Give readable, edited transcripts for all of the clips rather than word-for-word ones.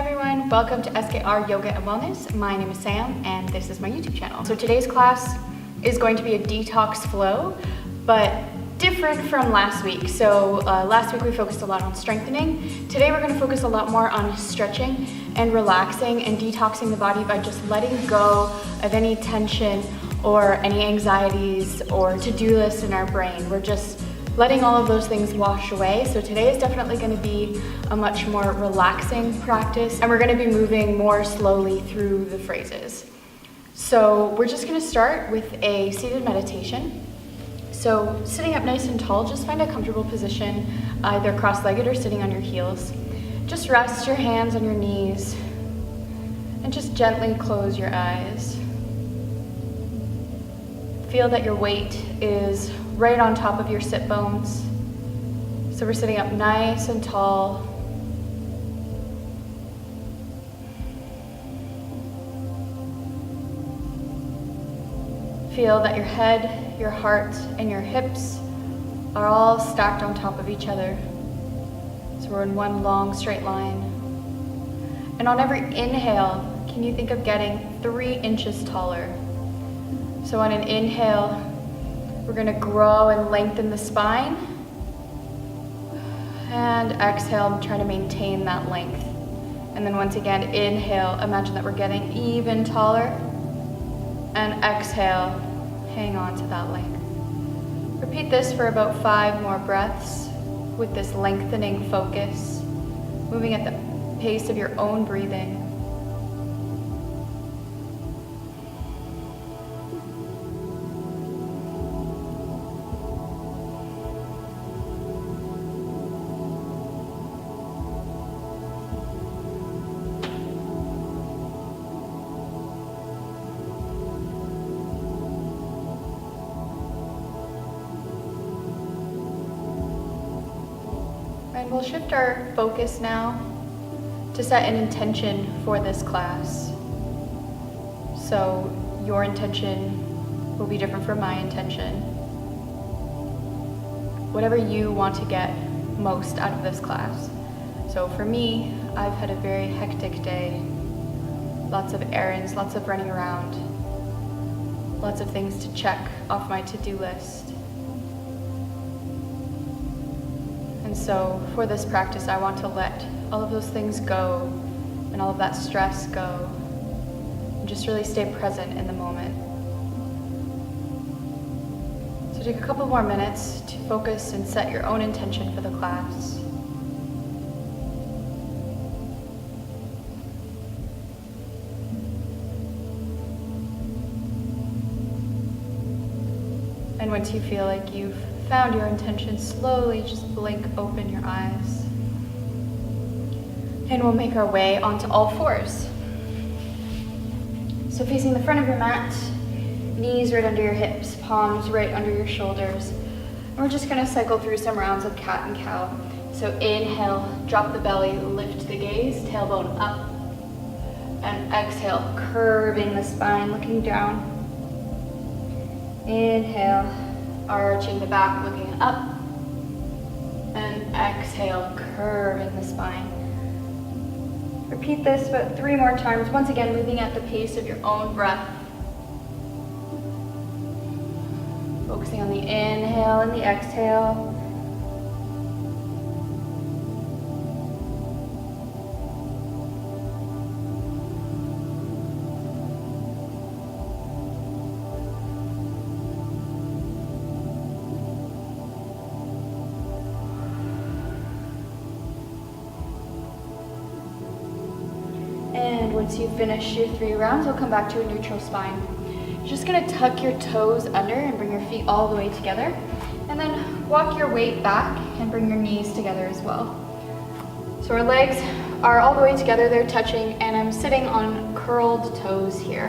everyone, welcome to SKR Yoga and Wellness. My name is Sam and this is my YouTube channel. So today's class is going to be a detox flow, but different from last week. So last week we focused a lot on strengthening. Today we're going to focus a lot more on stretching and relaxing and detoxing the body by just letting go of any tension or any anxieties or to-do lists in our brain. We're just letting all of those things wash away. So today is definitely going to be a much more relaxing practice, and we're going to be moving more slowly through the phrases. So we're just going to start with a seated meditation. So sitting up nice and tall, just find a comfortable position, either cross-legged or sitting on your heels. Just rest your hands on your knees and just gently close your eyes. Feel that your weight is right on top of your sit bones. So we're sitting up nice and tall. Feel that your head, your heart, and your hips are all stacked on top of each other. So we're in one long straight line. And on every inhale, can you think of getting 3 inches taller? So on an inhale, we're going to grow and lengthen the spine. And exhale, try to maintain that length. And then once again, inhale, imagine that we're getting even taller. And exhale, hang on to that length. Repeat this for about 5 more breaths with this lengthening focus, moving at the pace of your own breathing. And we'll shift our focus now to set an intention for this class. So your intention will be different from my intention. Whatever you want to get most out of this class. So for me, I've had a very hectic day. Lots of errands, lots of running around, lots of things to check off my to-do list. And so for this practice, I want to let all of those things go and all of that stress go and just really stay present in the moment. So take a couple more minutes to focus and set your own intention for the class. And once you feel like you've found your intention, slowly just blink open your eyes. And we'll make our way onto all fours. So facing the front of your mat, knees right under your hips, palms right under your shoulders. And we're just gonna cycle through some rounds of cat and cow. So inhale, drop the belly, lift the gaze, tailbone up. And exhale, curving the spine, looking down. Inhale, arching the back, looking up. And exhale, curving the spine. Repeat this about 3 more times, once again moving at the pace of your own breath. Focusing on the inhale and the exhale. And once you finish your 3 rounds, we'll come back to a neutral spine. You're just gonna tuck your toes under and bring your feet all the way together. And then walk your weight back and bring your knees together as well. So our legs are all the way together, they're touching, and I'm sitting on curled toes here.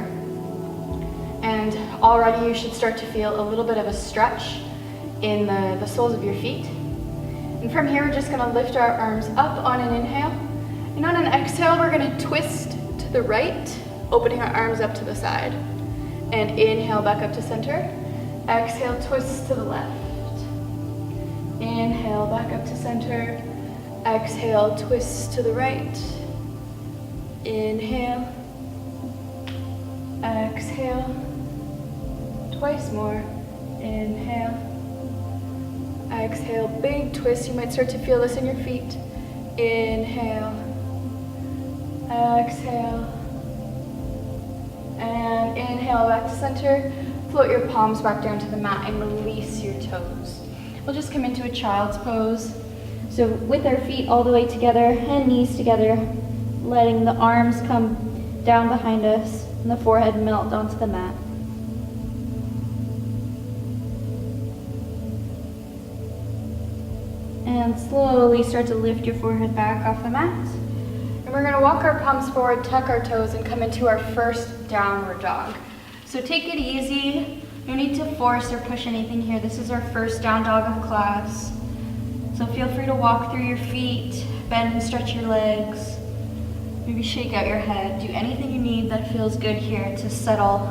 And already you should start to feel a little bit of a stretch in the soles of your feet. And from here, we're just gonna lift our arms up on an inhale. And on an exhale, we're gonna twist to the right, opening our arms up to the side. And inhale back up to center. Exhale, twist to the left. Inhale back up to center. Exhale, twist to the right. Inhale. Exhale. Twice more. Inhale. Exhale. Big twist. You might start to feel this in your feet. Inhale. Exhale. And inhale back to center. Float your palms back down to the mat and release your toes. We'll just come into a child's pose. So with our feet all the way together and knees together, letting the arms come down behind us and the forehead melt onto the mat. And slowly start to lift your forehead back off the mat. And we're gonna walk our palms forward, tuck our toes, and come into our first downward dog. So take it easy. No need to force or push anything here. This is our first down dog of class. So feel free to walk through your feet, bend and stretch your legs. Maybe shake out your head. Do anything you need that feels good here to settle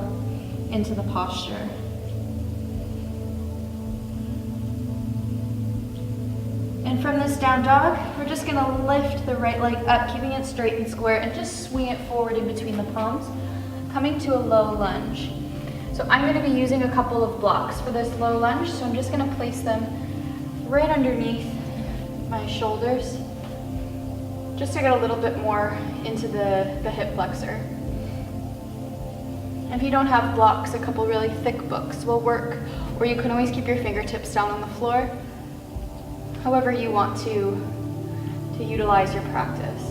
into the posture. And from this down dog, we're just gonna lift the right leg up, keeping it straight and square, and just swing it forward in between the palms, coming to a low lunge. So I'm gonna be using a couple of blocks for this low lunge, so I'm just gonna place them right underneath my shoulders, just to get a little bit more into the hip flexor. If you don't have blocks, a couple really thick books will work, or you can always keep your fingertips down on the floor, however you want to utilize your practice.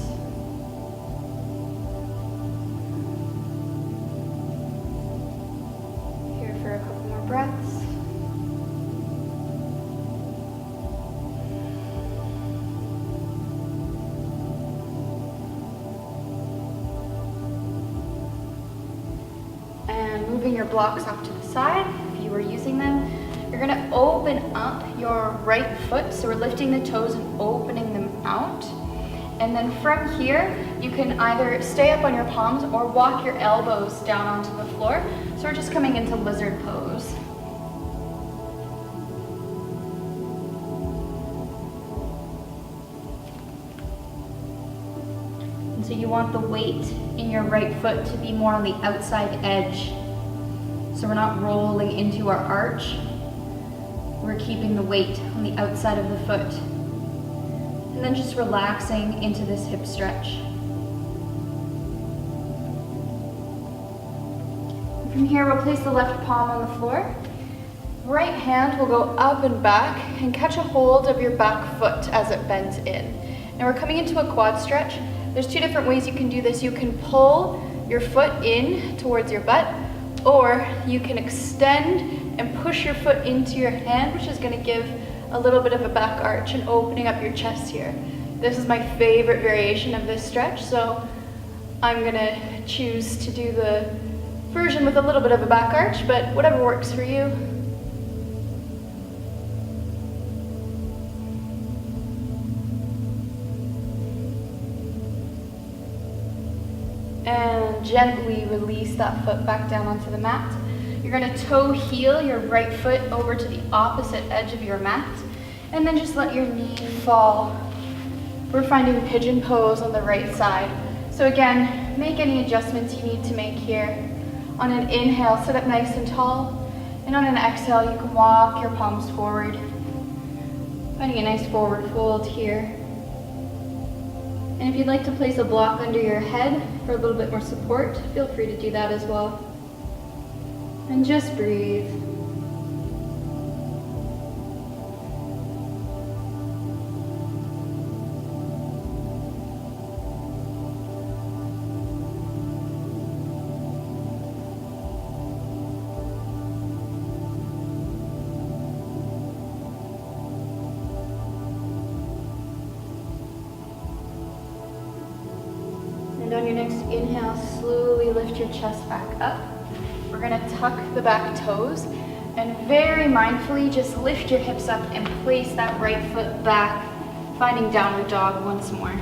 Here for a couple more breaths. And moving your blocks off to the side, if you were using them, you're gonna open up your right foot, so we're lifting the toes and opening them out. And then from here, you can either stay up on your palms or walk your elbows down onto the floor. So we're just coming into lizard pose. And so you want the weight in your right foot to be more on the outside edge. So we're not rolling into our arch. We're keeping the weight on the outside of the foot. And then just relaxing into this hip stretch. From here, we'll place the left palm on the floor. Right hand will go up and back and catch a hold of your back foot as it bends in. Now we're coming into a quad stretch. There's two different ways you can do this. You can pull your foot in towards your butt, or you can extend and push your foot into your hand, which is going to give a little bit of a back arch and opening up your chest here. This is my favorite variation of this stretch, so I'm going to choose to do the version with a little bit of a back arch, but whatever works for you. And gently release that foot back down onto the mat. You're gonna toe heel your right foot over to the opposite edge of your mat, and then just let your knee fall. We're finding pigeon pose on the right side. So again, make any adjustments you need to make here. On an inhale, sit up nice and tall, and on an exhale, you can walk your palms forward, finding a nice forward fold here. And if you'd like to place a block under your head for a little bit more support, feel free to do that as well. And just breathe. And on your next inhale, slowly lift your chest back up. We're gonna tuck the back toes and very mindfully just lift your hips up and place that right foot back, finding downward dog once more.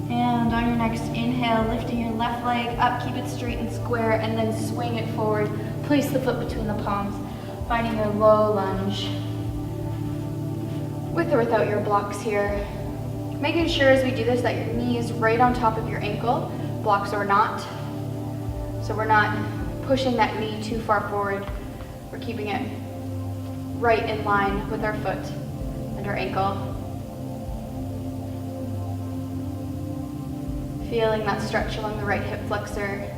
And on your next inhale, lifting your left leg up, keep it straight and square, and then swing it forward, Place the foot between the palms, finding your low lunge with or without your blocks here. Making sure as we do this that your knee is right on top of your ankle, blocks or not. So we're not pushing that knee too far forward. We're keeping it right in line with our foot and our ankle. Feeling that stretch along the right hip flexor.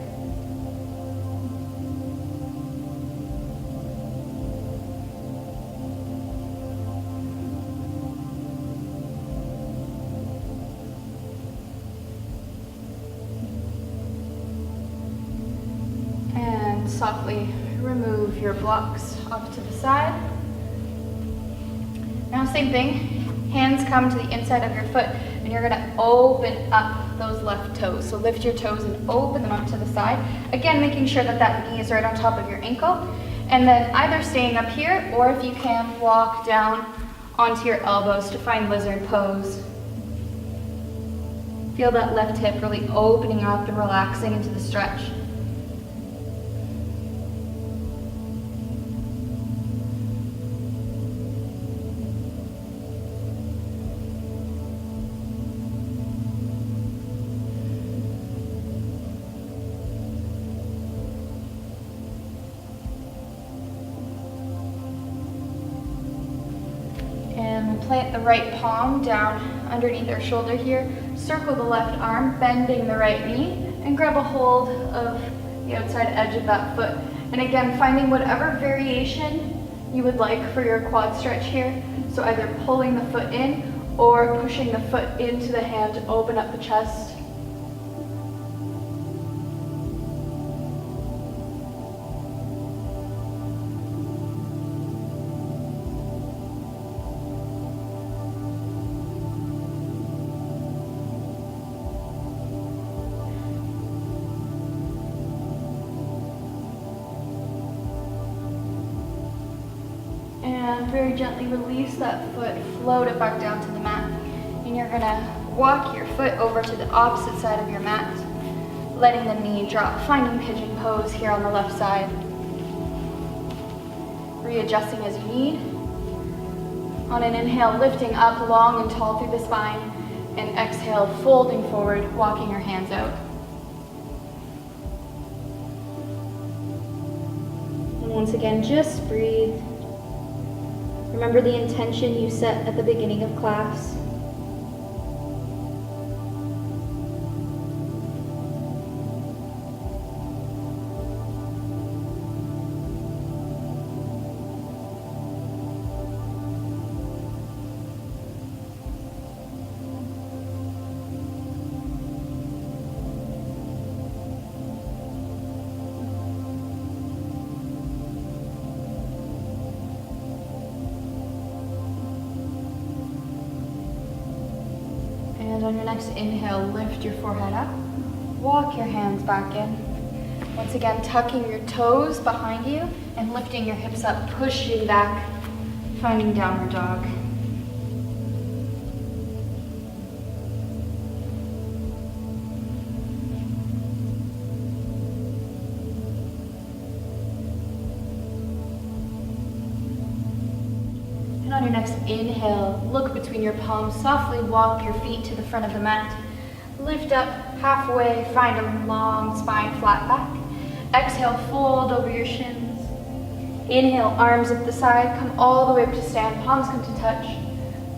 And softly remove your blocks off to the side. Now same thing, hands come to the inside of your foot and you're gonna open up those left toes. So lift your toes and open them up to the side. Again, making sure that that knee is right on top of your ankle. And then either staying up here or if you can, walk down onto your elbows to find lizard pose. Feel that left hip really opening up and relaxing into the stretch. And plant the right palm down underneath our shoulder here. Circle the left arm, bending the right knee, and grab a hold of the outside edge of that foot. And again, finding whatever variation you would like for your quad stretch here. So either pulling the foot in or pushing the foot into the hand to open up the chest. And very gently release that foot, float it back down to the mat. And you're gonna walk your foot over to the opposite side of your mat, letting the knee drop, finding pigeon pose here on the left side. Readjusting as you need. On an inhale, lifting up long and tall through the spine, and exhale, folding forward, walking your hands out. And once again, just breathe. Remember the intention you set at the beginning of class. And on your next inhale, lift your forehead up. Walk your hands back in. Once again, tucking your toes behind you and lifting your hips up, pushing back, finding downward dog. And on your next inhale, look between your palms, softly walk your feet to the front of the mat. Lift up halfway, find a long spine, flat back. Exhale, fold over your shins. Inhale, arms up the side, come all the way up to stand, palms come to touch.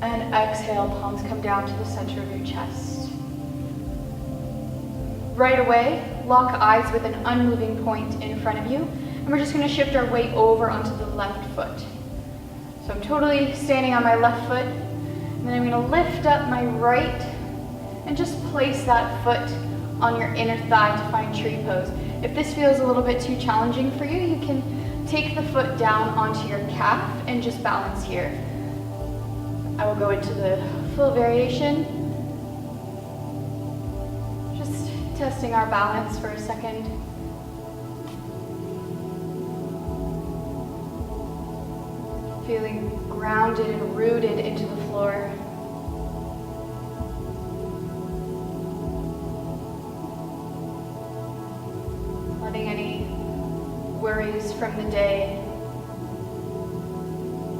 And exhale, palms come down to the center of your chest. Right away, lock eyes with an unmoving point in front of you. And we're just gonna shift our weight over onto the left foot. So I'm totally standing on my left foot, and then I'm gonna lift up my right and just place that foot on your inner thigh to find tree pose. If this feels a little bit too challenging for you, you can take the foot down onto your calf and just balance here. I will go into the full variation. Just testing our balance for a second. Feeling grounded and rooted into the floor. Letting any worries from the day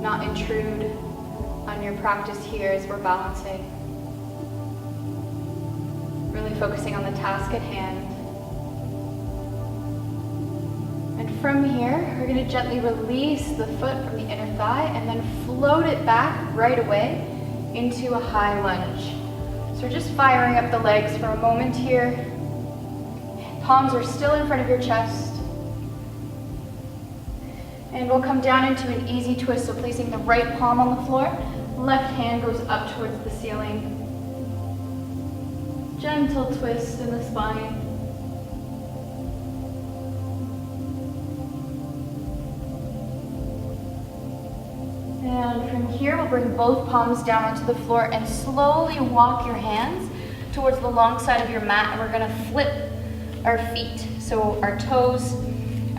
not intrude on your practice here as we're balancing. Really focusing on the task at hand. And from here, we're going to gently release the foot from the inner thigh and then float it back right away into a high lunge. So we're just firing up the legs for a moment here. Palms are still in front of your chest. And we'll come down into an easy twist, so placing the right palm on the floor, left hand goes up towards the ceiling. Gentle twist in the spine. And from here, we'll bring both palms down onto the floor and slowly walk your hands towards the long side of your mat, and we're going to flip our feet. So our toes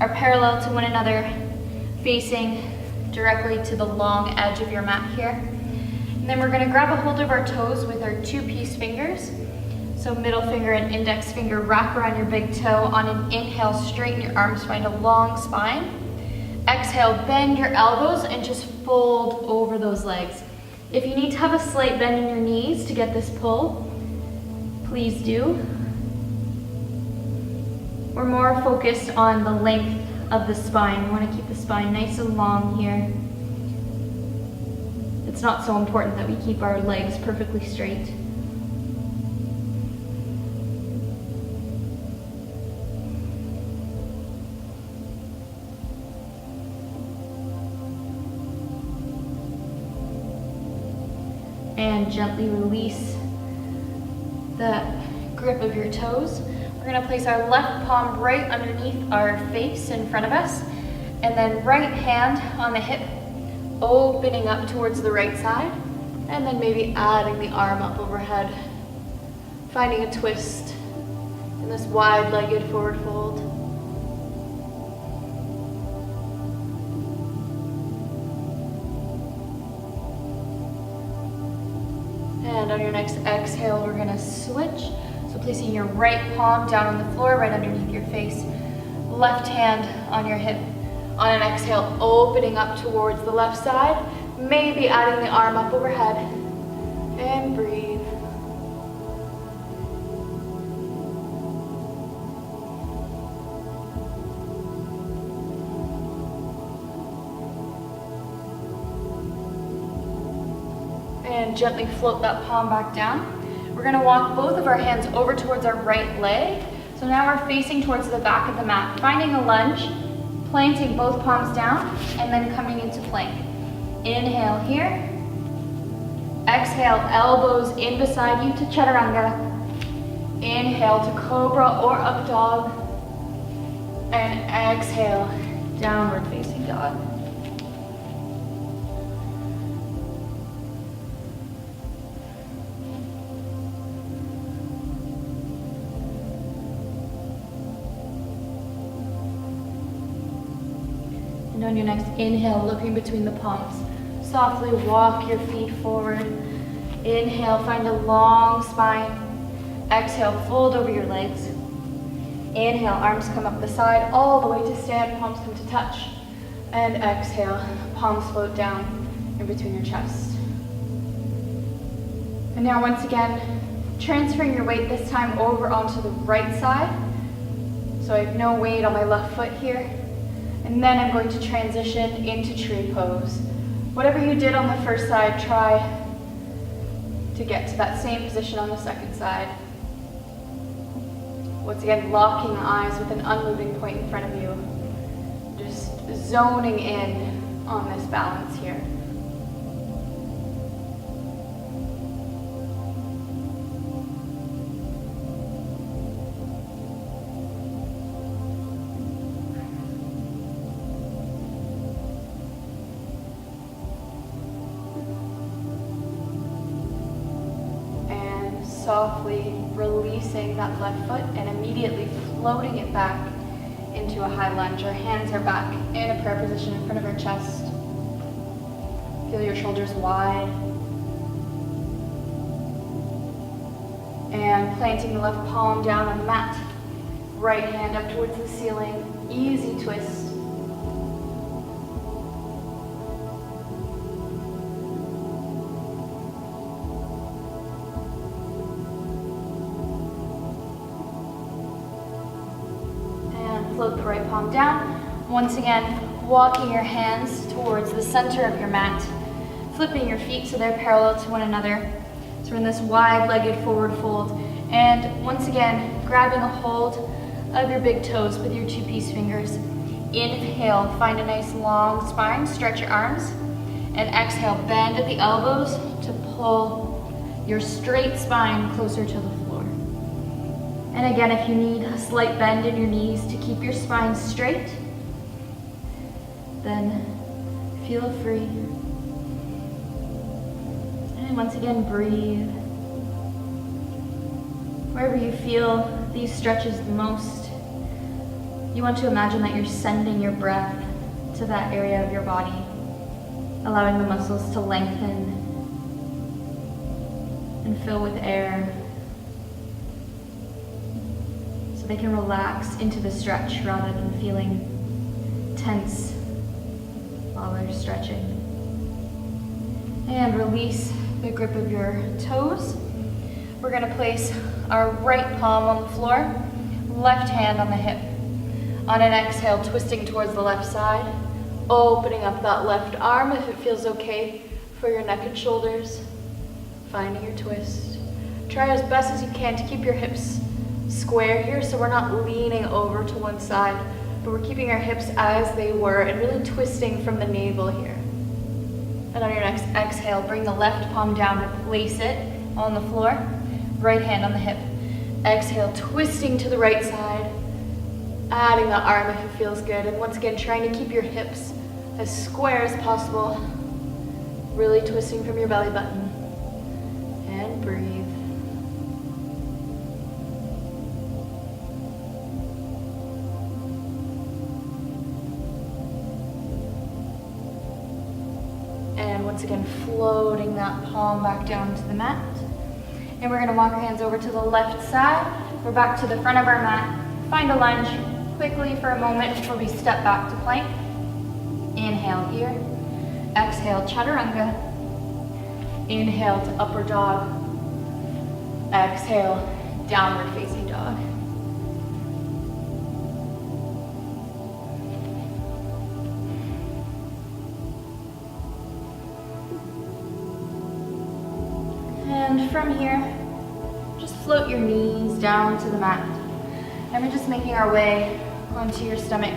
are parallel to one another, facing directly to the long edge of your mat here. And then we're going to grab a hold of our toes with our two-piece fingers. So middle finger and index finger wrap around your big toe. On an inhale, straighten your arms, find a long spine. Exhale, bend your elbows and just fold over those legs. If you need to have a slight bend in your knees to get this pull, please do. We're more focused on the length of the spine. We want to keep the spine nice and long here. It's not so important that we keep our legs perfectly straight. And gently release the grip of your toes. We're going to place our left palm right underneath our face in front of us, and then right hand on the hip, opening up towards the right side, and then maybe adding the arm up overhead, finding a twist in this wide-legged forward fold. And on your next exhale, we're going to switch. So placing your right palm down on the floor, right underneath your face, left hand on your hip. On an exhale, opening up towards the left side, maybe adding the arm up overhead, and breathe. And gently float that palm back down. We're going to walk both of our hands over towards our right leg. So now we're facing towards the back of the mat, finding a lunge, planting both palms down, and then coming into plank. Inhale here. Exhale, elbows in beside you to chaturanga. Inhale to cobra or up dog. And exhale, downward facing dog. And on your next inhale, looking between the palms, softly walk your feet forward. Inhale, find a long spine. Exhale, fold over your legs. Inhale, arms come up the side, all the way to stand, palms come to touch. And exhale, palms float down in between your chest. And now once again, transferring your weight this time over onto the right side. So I have no weight on my left foot here. And then I'm going to transition into tree pose. Whatever you did on the first side, try to get to that same position on the second side. Once again, locking eyes with an unmoving point in front of you. Just zoning in on this balance here. Softly releasing that left foot and immediately floating it back into a high lunge. Our hands are back in a prayer position in front of our chest. Feel your shoulders wide. And planting the left palm down on the mat. Right hand up towards the ceiling. Easy twist. And float the right palm down. Once again, walking your hands towards the center of your mat. Flipping your feet so they're parallel to one another. So we're in this wide-legged forward fold. And once again, grabbing a hold of your big toes with your two-piece fingers. Inhale, find a nice long spine, stretch your arms. And exhale, bend at the elbows to pull your straight spine closer to the floor. And again, if you need a slight bend in your knees to keep your spine straight, then feel free. And once again, breathe. Wherever you feel these stretches the most, you want to imagine that you're sending your breath to that area of your body, allowing the muscles to lengthen and fill with air so they can relax into the stretch rather than feeling tense while they're stretching. And release the grip of your toes. We're going to place our right palm on the floor, left hand on the hip. On an exhale, twisting towards the left side, opening up that left arm if it feels okay for your neck and shoulders, finding your twist. Try as best as you can to keep your hips square here so we're not leaning over to one side, but we're keeping our hips as they were and really twisting from the navel here. And on your next exhale, bring the left palm down, replace it on the floor, right hand on the hip. Exhale, twisting to the right side, adding the arm if it feels good. And once again, trying to keep your hips as square as possible, really twisting from your belly button. And breathe. And once again, floating that palm back down to the mat. And we're gonna walk our hands over to the left side. We're back to the front of our mat. Find a lunge quickly for a moment before we step back to plank. Inhale here. Exhale, chaturanga. Inhale to upward dog. Exhale, downward facing dog. And from here, just float your knees down to the mat. And we're just making our way onto your stomach.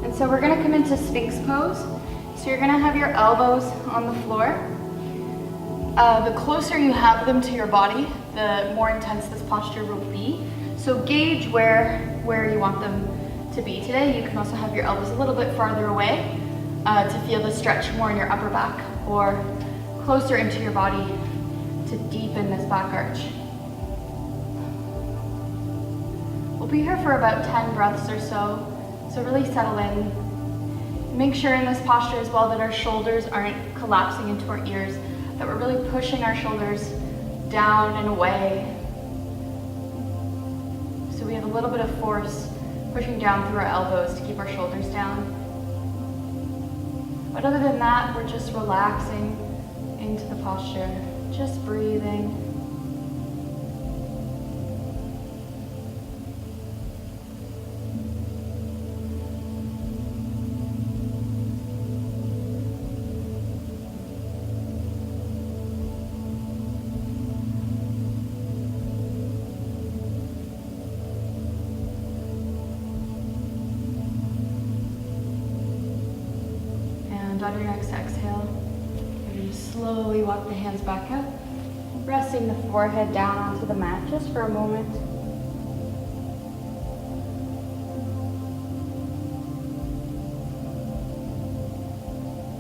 And so we're gonna come into Sphinx pose. So you're gonna have your elbows on the floor. The closer you have them to your body, the more intense this posture will be. So gauge where you want them to be. Today you can also have your elbows a little bit farther away to feel the stretch more in your upper back, or closer into your body to deepen this back arch. We'll be here for about 10 breaths or so, so really settle in. Make sure in this posture as well that our shoulders aren't collapsing into our ears, that we're really pushing our shoulders down and away. So we have a little bit of force pushing down through our elbows to keep our shoulders down. But other than that, we're just relaxing into the posture, just breathing. And on your next exhale, you're going to slowly walk the hands back up, resting the forehead down onto the mat just for a moment.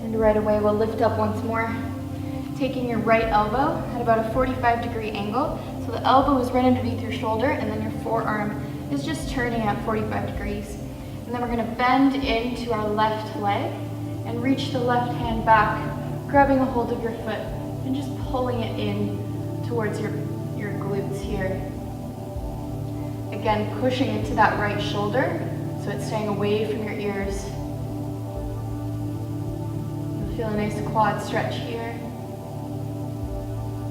And right away, we'll lift up once more, taking your right elbow at about a 45-degree angle. So the elbow is right underneath your shoulder, and then your forearm is just turning at 45 degrees. And then we're going to bend into our left leg and reach the left hand back, grabbing a hold of your foot and just pulling it in towards your glute. glutes here. Again, pushing into that right shoulder, so it's staying away from your ears. You'll feel a nice quad stretch here.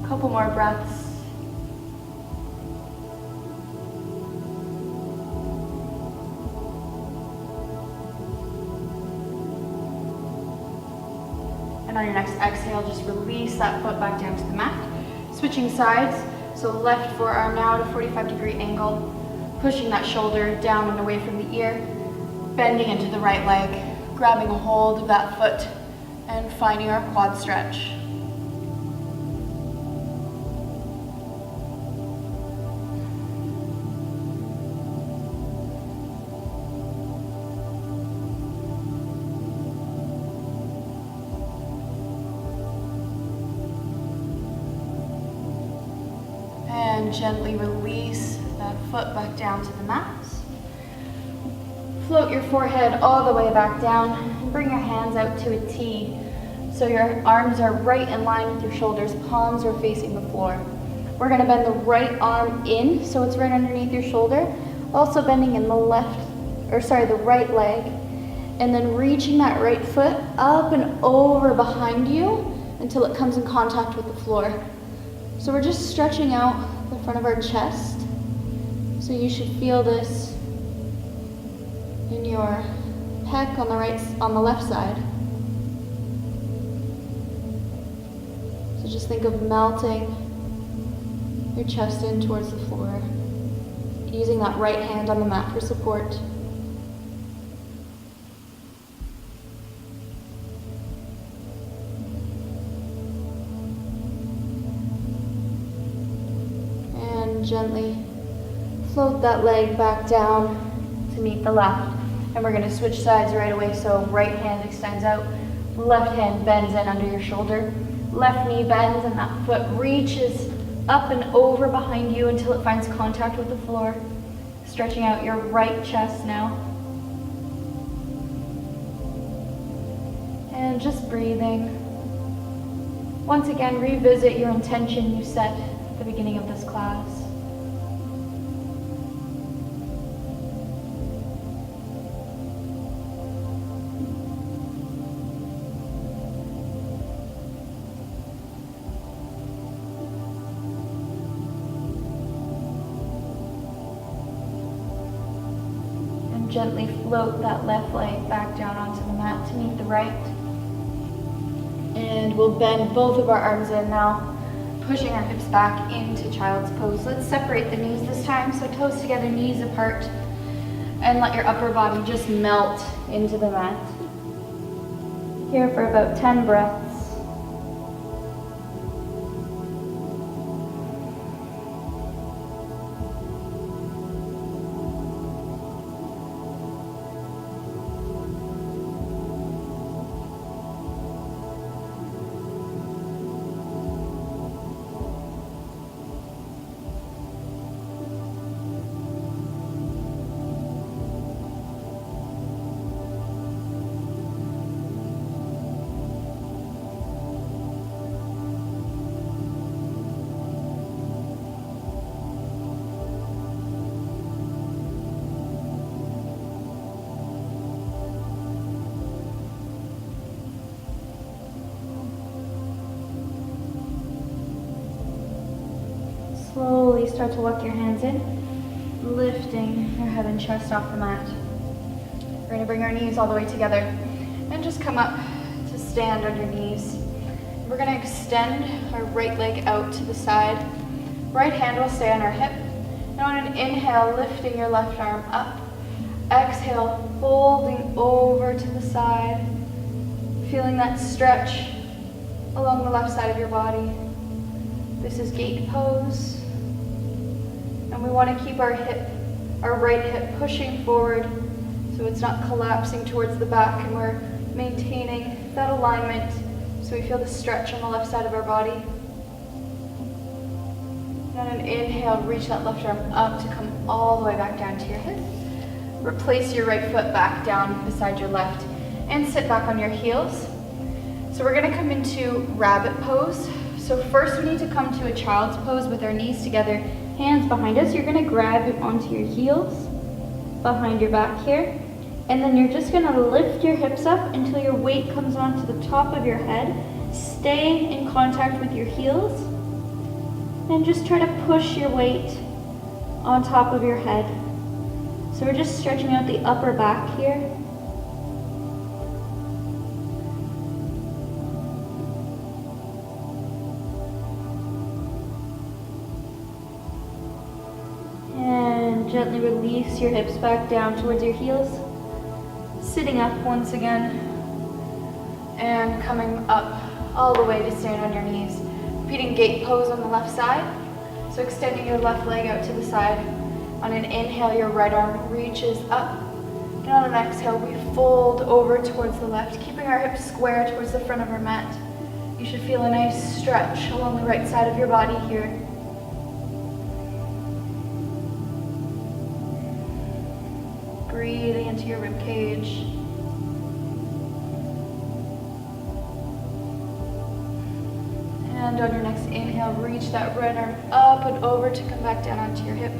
A couple more breaths. And on your next exhale, just release that foot back down to the mat. Switching sides, so left forearm now at a 45-degree angle, pushing that shoulder down and away from the ear, bending into the right leg, grabbing a hold of that foot, and finding our quad stretch. And gently release that foot back down to the mat. Float your forehead all the way back down and bring your hands out to a T. So your arms are right in line with your shoulders, palms are facing the floor. We're gonna bend the right arm in, so it's right underneath your shoulder. Also bending in the right leg. And then reaching that right foot up and over behind you until it comes in contact with the floor. So we're just stretching out the front of our chest. So you should feel this in your pec on the left side. So just think of melting your chest in towards the floor, using that right hand on the mat for support. Gently float that leg back down to meet the left. And we're going to switch sides right away. So right hand extends out, left hand bends in under your shoulder, left knee bends, and that foot reaches up and over behind you until it finds contact with the floor. Stretching out your right chest now. And just breathing. Once again, revisit your intention you set at the beginning of this class. Gently float that left leg back down onto the mat to meet the right. And we'll bend both of our arms in now, pushing our hips back into child's pose. Let's separate the knees this time, so toes together, knees apart, and let your upper body just melt into the mat. Here for about 10 breaths. Slowly start to walk your hands in, lifting your head and chest off the mat. We're going to bring our knees all the way together and just come up to stand on your knees. We're going to extend our right leg out to the side. Right hand will stay on our hip. And on an inhale, lifting your left arm up. Exhale, folding over to the side. Feeling that stretch along the left side of your body. This is gate pose. And we want to keep our right hip pushing forward so it's not collapsing towards the back, and we're maintaining that alignment so we feel the stretch on the left side of our body. And on an inhale, reach that left arm up to come all the way back down to your hip. Replace your right foot back down beside your left and sit back on your heels. So we're going to come into rabbit pose. So first we need to come to a child's pose with our knees together, hands behind us. You're gonna grab it onto your heels, behind your back here. And then you're just gonna lift your hips up until your weight comes onto the top of your head. Stay in contact with your heels. And just try to push your weight on top of your head. So we're just stretching out the upper back here. And gently release your hips back down towards your heels. Sitting up once again. And coming up all the way to stand on your knees. Repeating gate pose on the left side. So extending your left leg out to the side. On an inhale, your right arm reaches up. And on an exhale, we fold over towards the left, keeping our hips square towards the front of our mat. You should feel a nice stretch along the right side of your body here. Breathing into your rib cage. And on your next inhale, reach that right arm up and over to come back down onto your hip.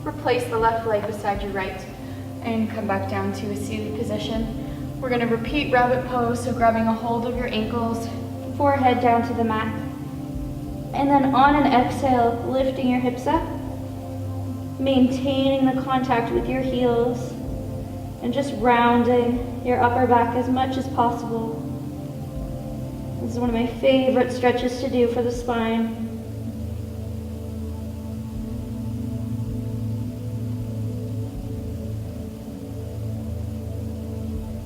Replace the left leg beside your right and come back down to a seated position. We're gonna repeat rabbit pose, so grabbing a hold of your ankles, forehead down to the mat. And then on an exhale, lifting your hips up, maintaining the contact with your heels, and just rounding your upper back as much as possible. This is one of my favorite stretches to do for the spine.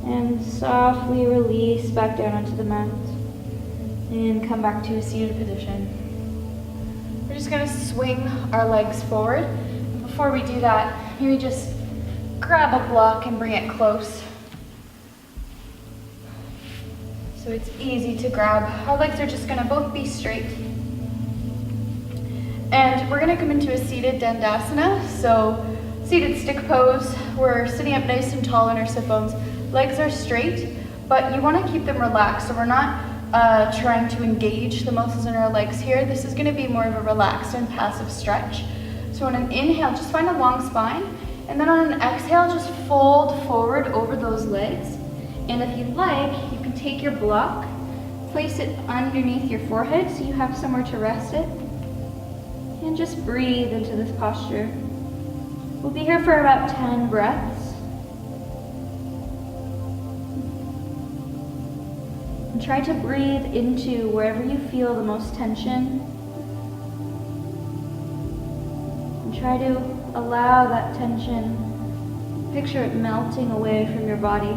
And softly release back down onto the mat. And come back to a seated position. We're just gonna swing our legs forward. And before we do that, maybe just grab a block and bring it close. So it's easy to grab. Our legs are just gonna both be straight. And we're gonna come into a seated Dandasana. So seated stick pose. We're sitting up nice and tall in our sit bones. Legs are straight, but you wanna keep them relaxed. So we're not trying to engage the muscles in our legs here. This is gonna be more of a relaxed and passive stretch. So on an inhale, just find a long spine. And then on an exhale, just fold forward over those legs. And if you'd like, you can take your block, place it underneath your forehead so you have somewhere to rest it. And just breathe into this posture. We'll be here for about 10 breaths. And try to breathe into wherever you feel the most tension. And try to allow that tension, picture it melting away from your body.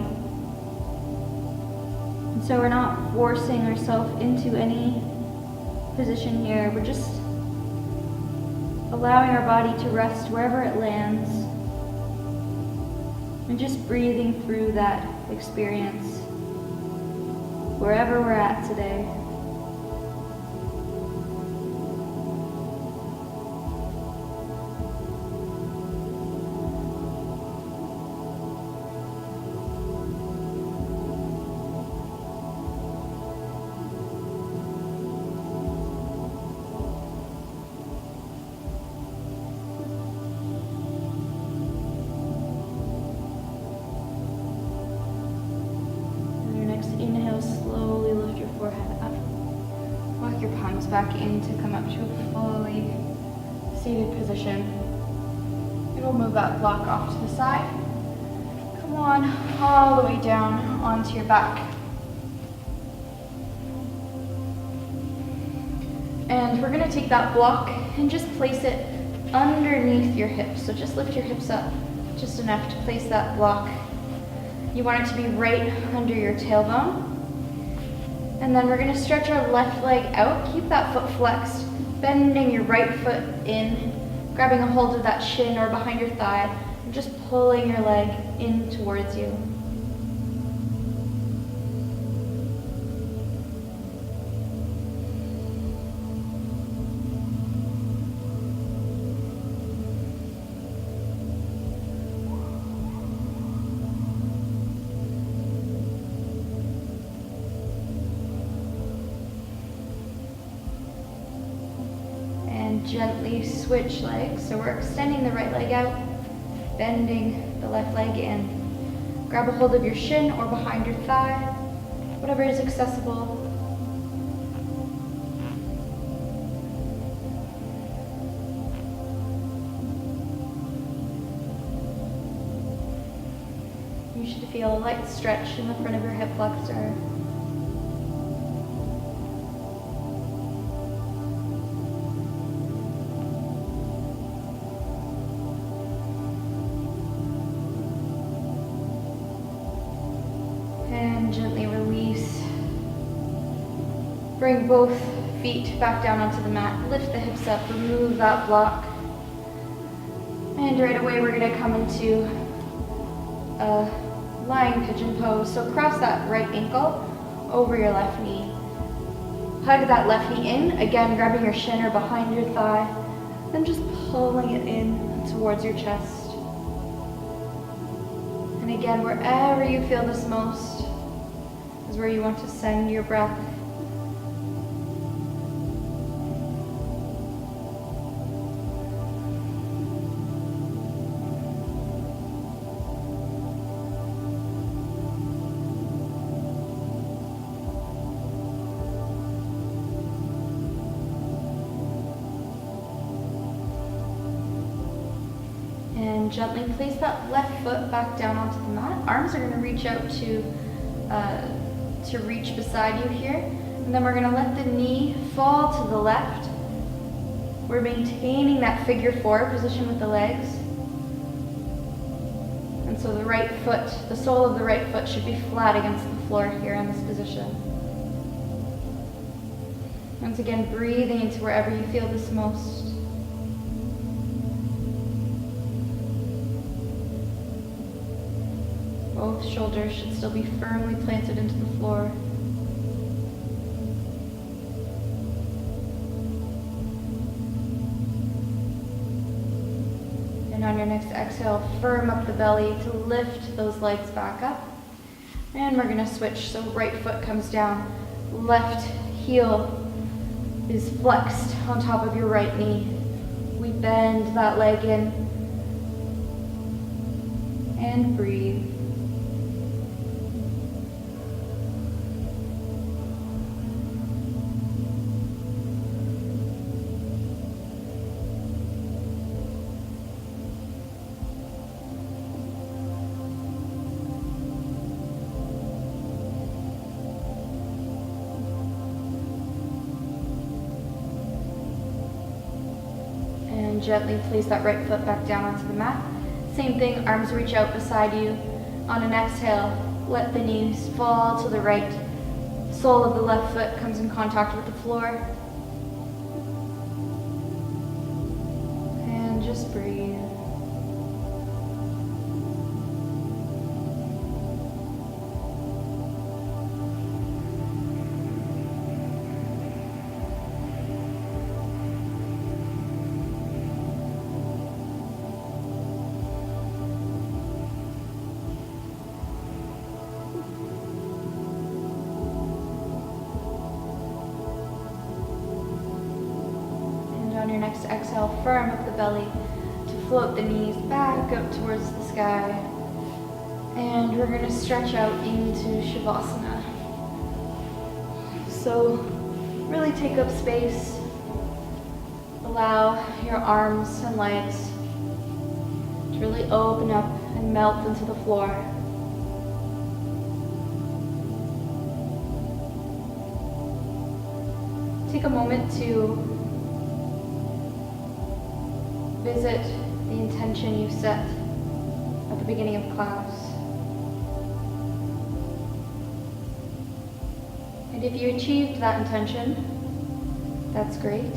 And so we're not forcing ourselves into any position here. We're just allowing our body to rest wherever it lands. And just breathing through that experience, wherever we're at today. Inhale, slowly lift your forehead up. Walk your palms back in to come up to a fully seated position. And we'll move that block off to the side. Come on, all the way down onto your back. And we're gonna take that block and just place it underneath your hips. So just lift your hips up just enough to place that block. You want it to be right under your tailbone. And then we're gonna stretch our left leg out. Keep that foot flexed, bending your right foot in, grabbing a hold of that shin or behind your thigh, and just pulling your leg in towards you. gently switch legs. So we're extending the right leg out, bending the left leg in. Grab a hold of your shin or behind your thigh, whatever is accessible. You should feel a light stretch in the front of your hip flexor. And gently release. Bring both feet back down onto the mat. Lift the hips up, remove that block. And right away we're going to come into a lying pigeon pose. So cross that right ankle over your left knee. Hug that left knee in, again grabbing your shin or behind your thigh, then just pulling it in towards your chest. And again, wherever you feel this most is where you want to send your breath. And gently place that left foot back down onto the mat. Arms are going to reach out to reach beside you here. And then we're going to let the knee fall to the left. We're maintaining that figure four position with the legs. And so the right foot, the sole of the right foot should be flat against the floor here in this position. Once again, breathing into wherever you feel this most. Both shoulders should still be firmly planted into the floor. And on your next exhale, firm up the belly to lift those legs back up. And we're going to switch. So right foot comes down, left heel is flexed on top of your right knee. We bend that leg in and breathe. Gently place that right foot back down onto the mat. Same thing, arms reach out beside you. On an exhale, let the knees fall to the right. Sole of the left foot comes in contact with the floor. And just breathe. On your next exhale, firm up the belly to float the knees back up towards the sky. And we're going to stretch out into Shavasana. So really take up space. Allow your arms and legs to really open up and melt into the floor. Take a moment to visit the intention you set at the beginning of class. And if you achieved that intention, that's great.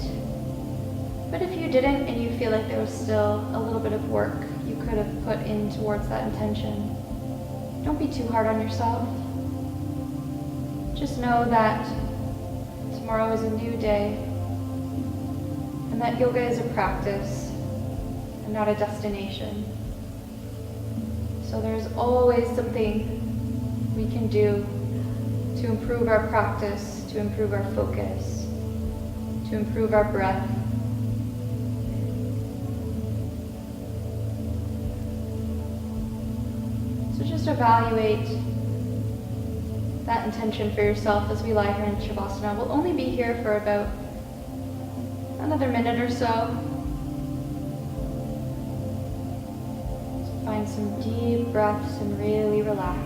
But if you didn't and you feel like there was still a little bit of work you could have put in towards that intention, don't be too hard on yourself. Just know that tomorrow is a new day and that yoga is a practice and not a destination. So there's always something we can do to improve our practice, to improve our focus, to improve our breath, So just evaluate that intention for yourself as we lie here in Shavasana. We'll only be here for about another minute or so. So find some deep breaths and really relax.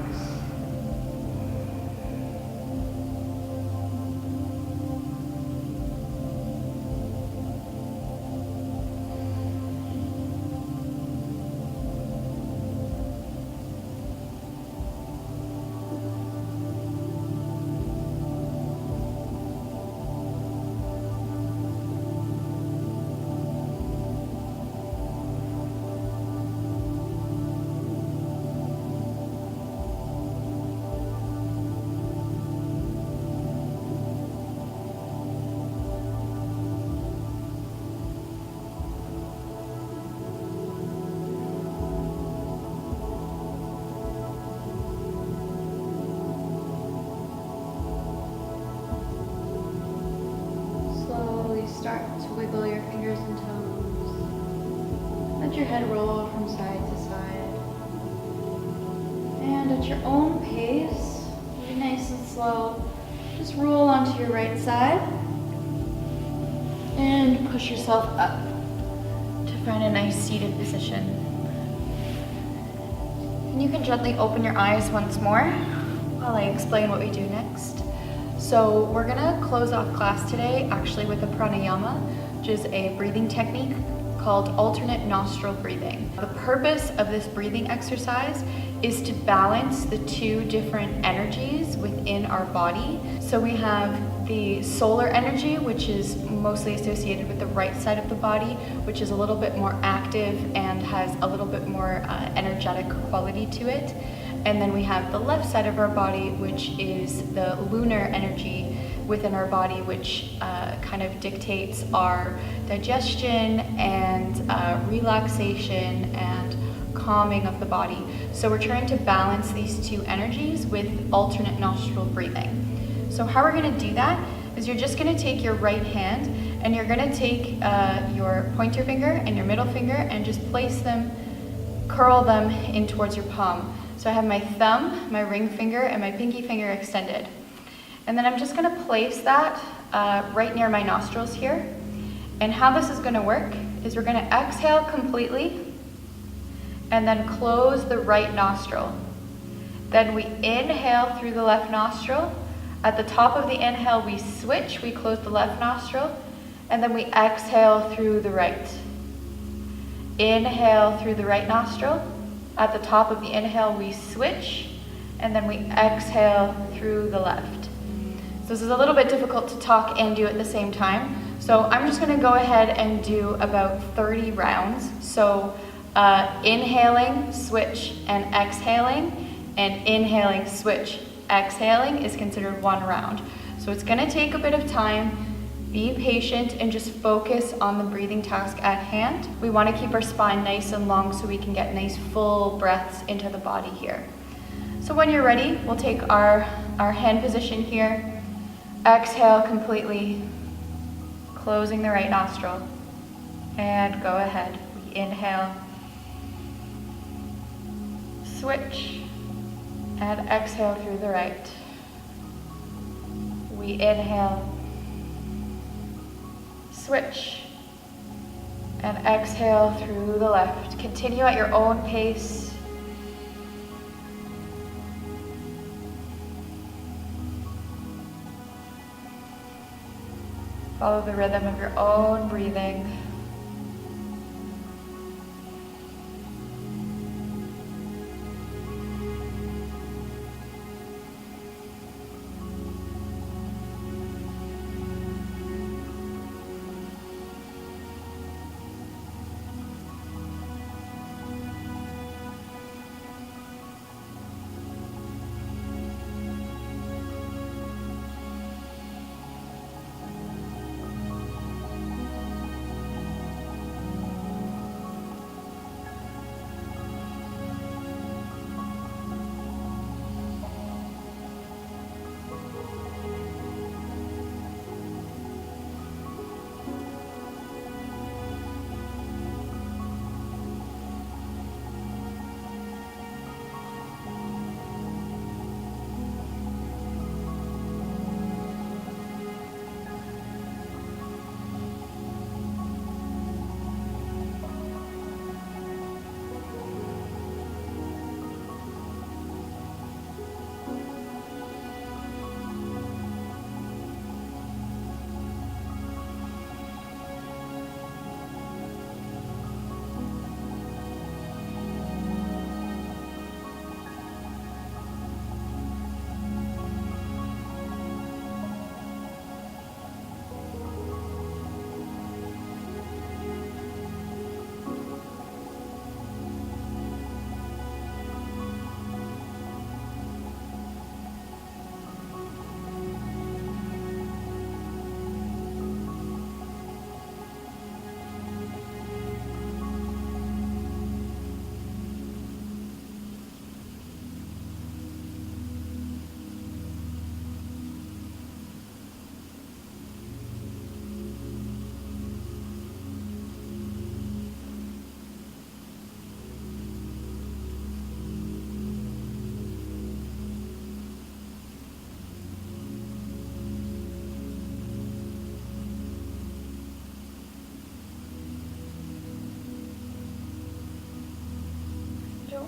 Start to wiggle your fingers and toes. Let your head roll from side to side. And at your own pace, be nice and slow, just roll onto your right side and push yourself up to find a nice seated position. And you can gently open your eyes once more while I explain what we do next. So we're gonna close off class today actually with a pranayama, which is a breathing technique called alternate nostril breathing. The purpose of this breathing exercise is to balance the two different energies within our body. So we have the solar energy, which is mostly associated with the right side of the body, which is a little bit more active and has a little bit more energetic quality to it. And then we have the left side of our body, which is the lunar energy within our body, which kind of dictates our digestion and relaxation and calming of the body. So we're trying to balance these two energies with alternate nostril breathing. So how we're gonna do that is you're just gonna take your right hand and you're gonna take your pointer finger and your middle finger and just place them, curl them in towards your palm. So I have my thumb, my ring finger, and my pinky finger extended. And then I'm just gonna place that right near my nostrils here. And how this is gonna work is we're gonna exhale completely and then close the right nostril. Then we inhale through the left nostril. At the top of the inhale, we switch, we close the left nostril, and then we exhale through the right. Inhale through the right nostril. At the top of the inhale, we switch, and then we exhale through the left. So this is a little bit difficult to talk and do at the same time. So I'm just gonna go ahead and do about 30 rounds. So inhaling, switch, and exhaling, and inhaling, switch, exhaling is considered one round. So it's gonna take a bit of time. Be patient and just focus on the breathing task at hand. We want to keep our spine nice and long so we can get nice full breaths into the body here. So when you're ready, we'll take our hand position here. Exhale completely, closing the right nostril. And go ahead. We inhale, switch, and exhale through the right. We inhale, switch, and exhale through the left. Continue at your own pace. Follow the rhythm of your own breathing.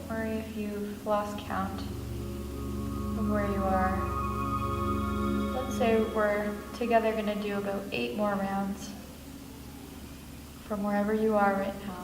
worry if you've lost count of where you are. Let's say we're together going to do about 8 more rounds from wherever you are right now.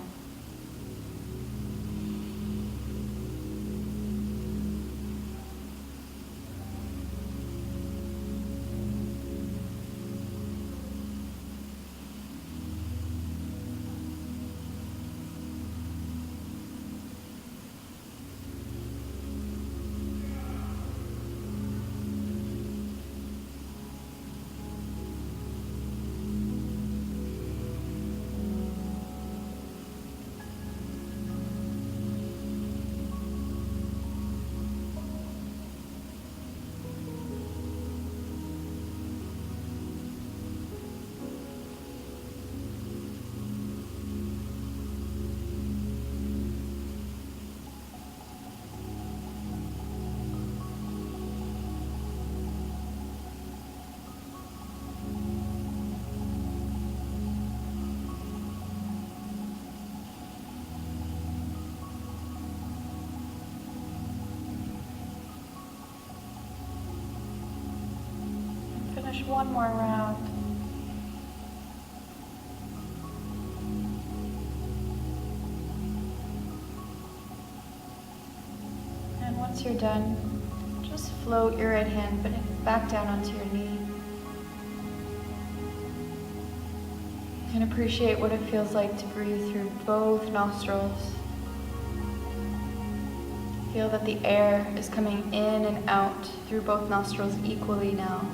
Finish one more round. And once you're done, just float your right hand back down onto your knee. And appreciate what it feels like to breathe through both nostrils. Feel that the air is coming in and out through both nostrils equally now.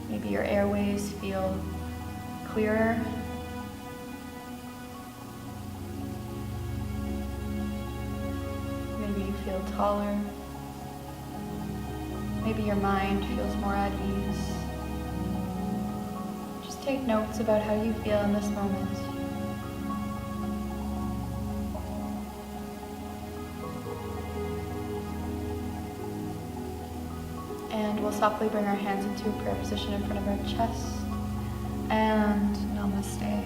Maybe your airways feel clearer. Maybe you feel taller. Maybe your mind feels more at ease. Just take notes about how you feel in this moment. And we'll softly bring our hands into a prayer position in front of our chest. And namaste.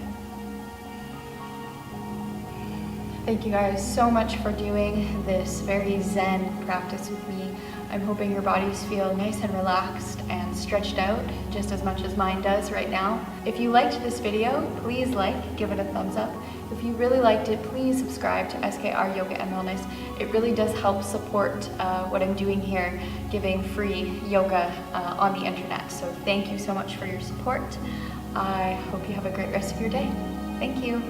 Thank you guys so much for doing this very zen practice with me. I'm hoping your bodies feel nice and relaxed and stretched out just as much as mine does right now. If you liked this video, please give it a thumbs up. If you really liked it, please subscribe to SKR Yoga and Wellness. It really does help support what I'm doing here, giving free yoga on the internet. So thank you so much for your support. I hope you have a great rest of your day. Thank you.